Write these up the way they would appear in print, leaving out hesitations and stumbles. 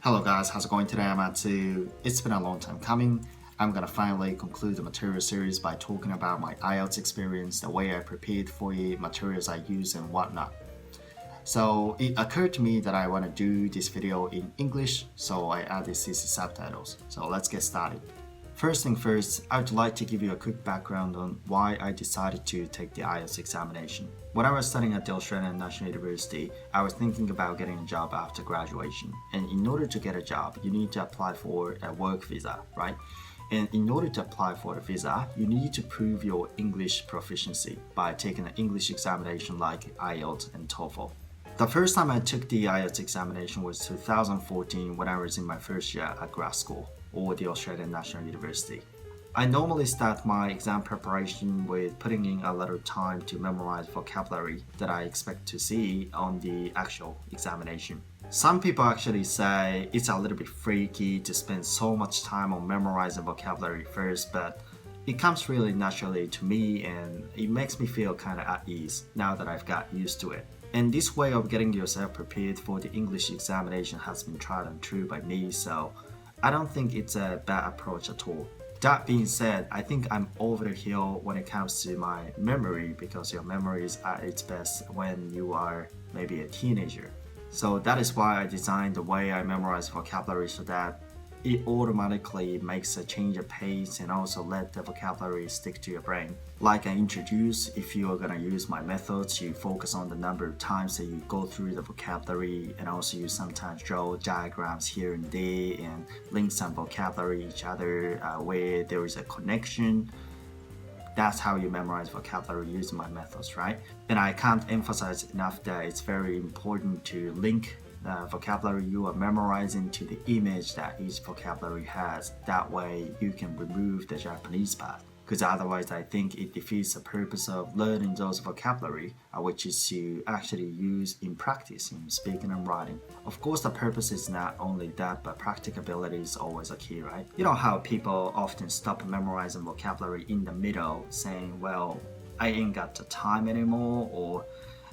Hello guys, how's it going today? I'm Atsu. It's been a long time coming. I'm gonna finally conclude the material series by talking about my IELTS experience, the way I prepared for it, materials I use and whatnot. So it occurred to me that I want to do this video in English, so I added CC subtitles. So let's get started. First thing first, I would like to give you a quick background on why I decided to take the IELTS examination. When I was studying at the Australian National University, I was thinking about getting a job after graduation. And in order to get a job, you need to apply for a work visa, right? And in order to apply for a visa, you need to prove your English proficiency by taking an English examination like IELTS and TOEFL. The first time I took the IELTS examination was 2014 when I was in my first year at grad school or the Australian National University. I normally start my exam preparation with putting in a little time to memorize vocabulary that I expect to see on the actual examination. Some people actually say it's a little bit freaky to spend so much time on memorizing vocabulary first, but it comes really naturally to me and it makes me feel kind of at ease now that I've got used to it. And this way of getting yourself prepared for the English examination has been tried and true by me, so I don't think it's a bad approach at all. That being said, I think I'm over the hill when it comes to my memory because your memory is at its best when you are maybe a teenager. So that is why I designed the way I memorize vocabulary so that it automatically makes a change of pace and also let the vocabulary stick to your brain. Like I introduced, if you are going to use my methods, you focus on the number of times that you go through the vocabulary, and also you sometimes draw diagrams here and there and link some vocabulary each other where there is a connection. That's how you memorize vocabulary using my methods, right? And I can't emphasize enough that it's very important to link vocabulary you are memorizing to the image that each vocabulary has. That way you can remove the Japanese part, because otherwise I think it defeats the purpose of learning those vocabulary, which is to actually use in practice in speaking and writing. Of course, the purpose is not only that, but practicability is always a key, right? You know how people often stop memorizing vocabulary in the middle, saying, well, I ain't got the time anymore, or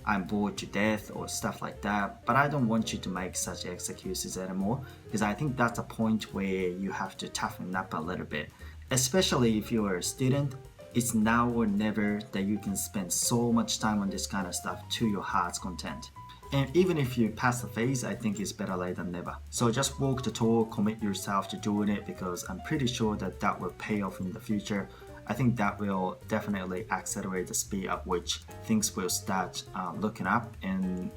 I'm bored to death or stuff like that. But I don't want you to make such excuses anymore, because I think that's a point where you have to toughen up a little bit. Especially if you are a student, it's now or never that you can spend so much time on this kind of stuff to your heart's content. And even if you pass the phase, I think it's better late than never. So just walk the talk, commit yourself to doing it, because I'm pretty sure that will pay off in the future. I think that will definitely accelerate the speed at which things will start looking up, and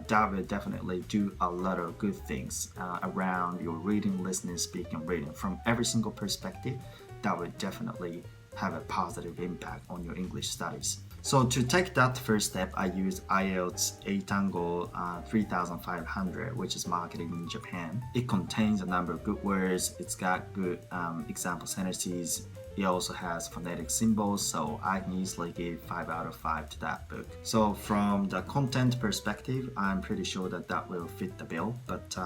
that will definitely do a lot of good things around your reading, listening, speaking, reading from every single perspective. That will definitely have a positive impact on your English studies. So to take that first step, I use IELTS 8.5 3500, which is marketed in Japan. It contains a number of good words. It's got good example sentences. It also has phonetic symbols, so I can easily give 5 out of 5 to that book. So from the content perspective, I'm pretty sure that will fit the bill, but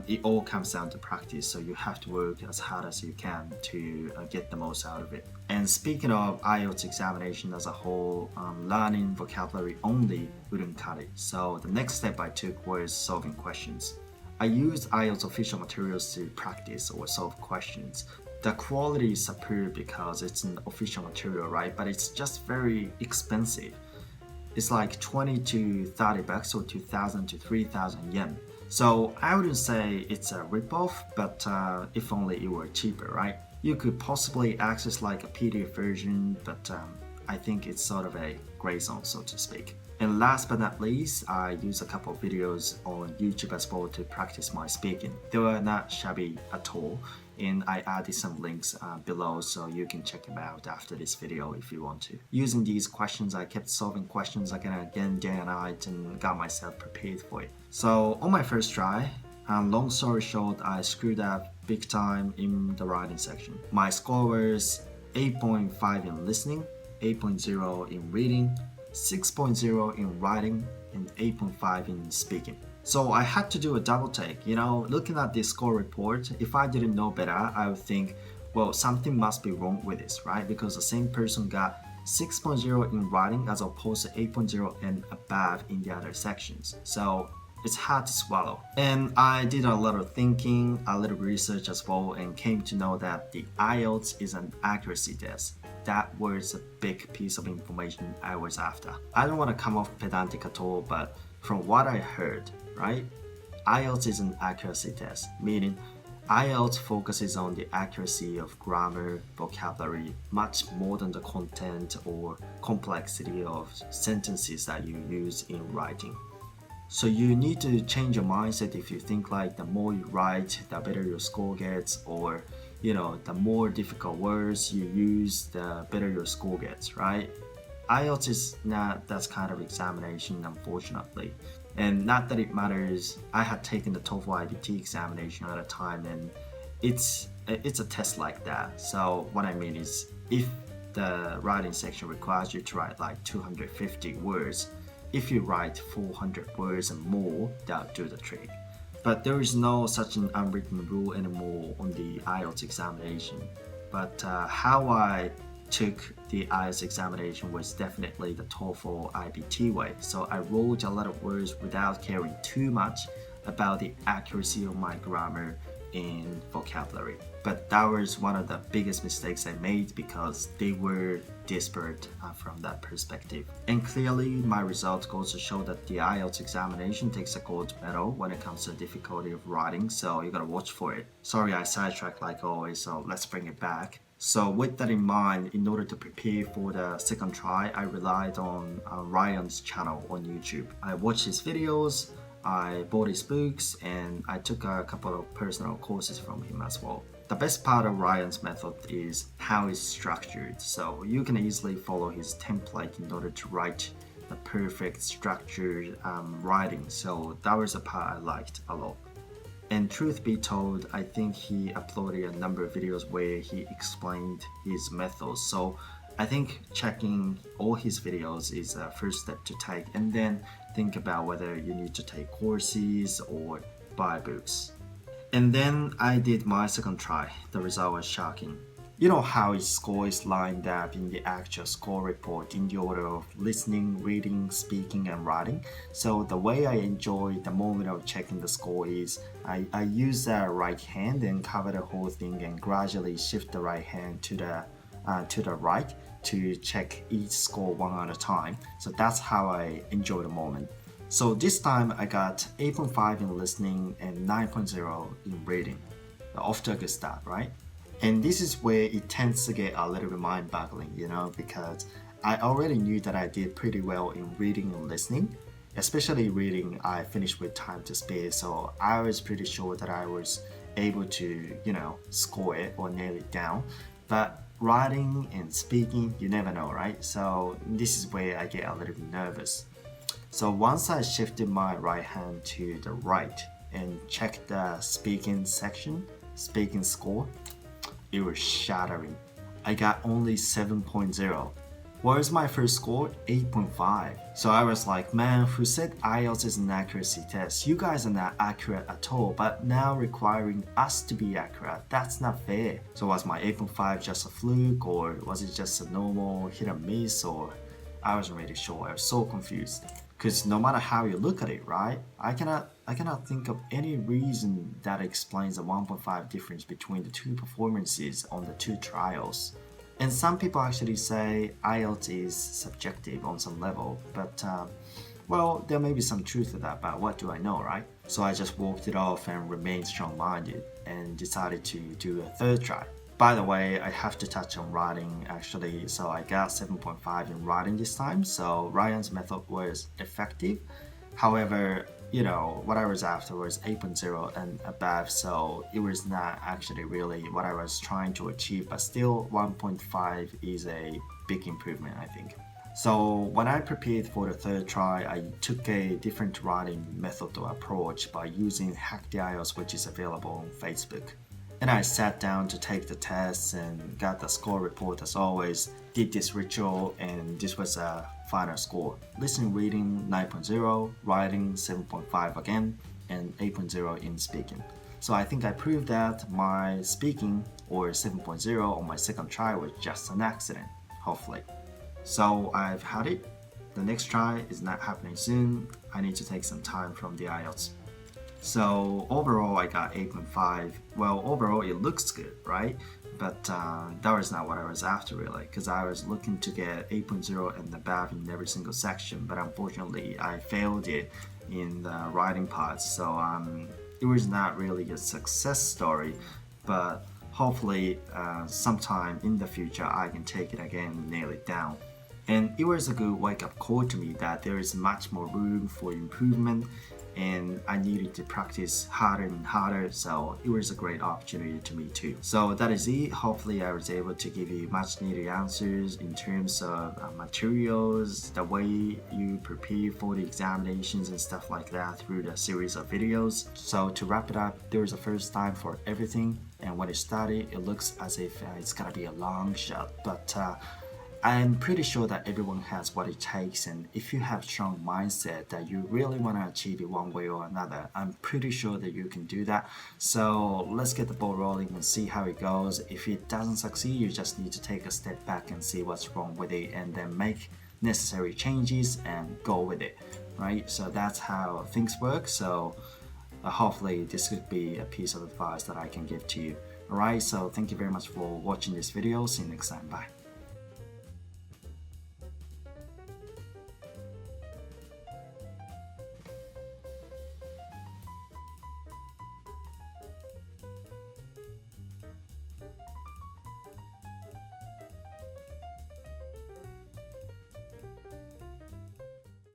it all comes down to practice, so you have to work as hard as you can to get the most out of it. And speaking of IELTS examination as a whole, learning vocabulary only wouldn't cut it. So the next step I took was solving questions. I used IELTS official materials to practice or solve questions. The quality is superb because it's an official material, right? But it's just very expensive. It's like 20 to 30 bucks or 2,000 to 3,000 yen. So I wouldn't say it's a ripoff, but if only it were cheaper, right? You could possibly access like a PDF version, but I think it's sort of a gray zone, so to speak. And last but not least, I use a couple of videos on YouTube as well to practice my speaking. They were not shabby at all, and I added some links below so you can check them out after this video if you want to. Using these questions, I kept solving questions again and again, day and night, and got myself prepared for it. So on my first try, long story short, I screwed up big time in the writing section. My score was 8.5 in listening, 8.0 in reading, 6.0 in writing, and 8.5 in speaking. So I had to do a double take. Looking at this score report, if I didn't know better, I would think, well, something must be wrong with this, right? Because the same person got 6.0 in writing as opposed to 8.0 and above in the other sections. So It's hard to swallow. And I did a lot of thinking, a little research as well, and came to know that the IELTS is an accuracy test. That was a big piece of information I was after. I don't want to come off pedantic at all, but from what I heard, right? IELTS is an accuracy test, meaning IELTS focuses on the accuracy of grammar, vocabulary, much more than the content or complexity of sentences that you use in writing. So you need to change your mindset if you think like the more you write, the better your score gets, or the more difficult words you use, the better your score gets, right? IELTS is not that kind of examination, unfortunately. And not that it matters, I had taken the TOEFL IBT examination at a time, and it's a test like that. So what I mean is, if the writing section requires you to write like 250 words, if you write 400 words and more, that'll do the trick. But there is no such an unwritten rule anymore on the IELTS examination. But how I took the IELTS examination was definitely the TOEFL IBT way. So I wrote a lot of words without caring too much about the accuracy of my grammar and vocabulary. But that was one of the biggest mistakes I made because they were disparate from that perspective. And clearly, my results goes to show that the IELTS examination takes a gold medal when it comes to the difficulty of writing, so you gotta watch for it. Sorry, I sidetracked like always, so let's bring it back. So with that in mind, in order to prepare for the second try, I relied on Ryan's channel on YouTube. I watched his videos, I bought his books, and I took a couple of personal courses from him as well. The best part of Ryan's method is how it's structured, so you can easily follow his template in order to write the perfect structured writing, so that was a part I liked a lot. And truth be told, I think he uploaded a number of videos where he explained his methods, so I think checking all his videos is a first step to take, and then think about whether you need to take courses or buy books. And then I did my second try. The result was shocking. You know how his score is lined up in the actual score report in the order of listening, reading, speaking, and writing. So the way I enjoy the moment of checking the score is I use the right hand and cover the whole thing and gradually shift the right hand to the right to check each score one at a time. So that's how I enjoy the moment. So this time I got 8.5 in listening and 9.0 in reading. Off to a good start, right? And this is where it tends to get a little bit mind-boggling, because I already knew that I did pretty well in reading and listening. Especially reading, I finished with time to spare, so I was pretty sure that I was able to, score it or nail it down. But writing and speaking, you never know, right? So this is where I get a little bit nervous. So once I shifted my right hand to the right and checked the speaking section, speaking score, it was shattering. I got only 7.0. Whereas my first score, 8.5. So I was like, man, who said IELTS is an accuracy test? You guys are not accurate at all, but now requiring us to be accurate, that's not fair. So was my 8.5 just a fluke, or was it just a normal hit and miss, or I wasn't really sure. I was so confused. Because no matter how you look at it, right? I cannot think of any reason that explains the 1.5 difference between the two performances on the two trials. And some people actually say IELTS is subjective on some level, but well, there may be some truth to that, but what do I know, right? So I just walked it off and remained strong-minded and decided to do a third try. By the way, I have to touch on writing actually, so I got 7.5 in writing this time, so Ryan's method was effective. However, what I was after was 8.0 and above, so it was not actually really what I was trying to achieve, but still 1.5 is a big improvement, I think. So when I prepared for the third try, I took a different writing method or approach by using Hack the IELTS, which is available on Facebook. And I sat down to take the tests and got the score report as always, did this ritual, and this was a final score. Listening, reading 9.0, writing 7.5 again, and 8.0 in speaking. So I think I proved that my speaking, or 7.0 on my second try, was just an accident, hopefully. So I've had it, the next try is not happening soon. I need to take some time from the IELTS. So overall, I got 8.5. Well, overall, it looks good, right? But that was not what I was after, really, because I was looking to get 8.0 and above in every single section. But unfortunately, I failed it in the writing part. So it was not really a success story. But hopefully, sometime in the future, I can take it again and nail it down. And it was a good wake-up call to me that there is much more room for improvement, and I needed to practice harder and harder, so it was a great opportunity to me too. So that is it. Hopefully I was able to give you much needed answers in terms of materials, the way you prepare for the examinations and stuff like that through the series of videos. So to wrap it up, there is a first time for everything, and when it started, it looks as if it's gonna be a long shot, but I'm pretty sure that everyone has what it takes, and if you have strong mindset that you really want to achieve it one way or another, I'm pretty sure that you can do that. So let's get the ball rolling and see how it goes. If it doesn't succeed, you just need to take a step back and see what's wrong with it, and then make necessary changes and go with it, right? So that's how things work. So hopefully this could be a piece of advice that I can give to you. Alright, so thank you very much for watching this video. See you next time. Bye.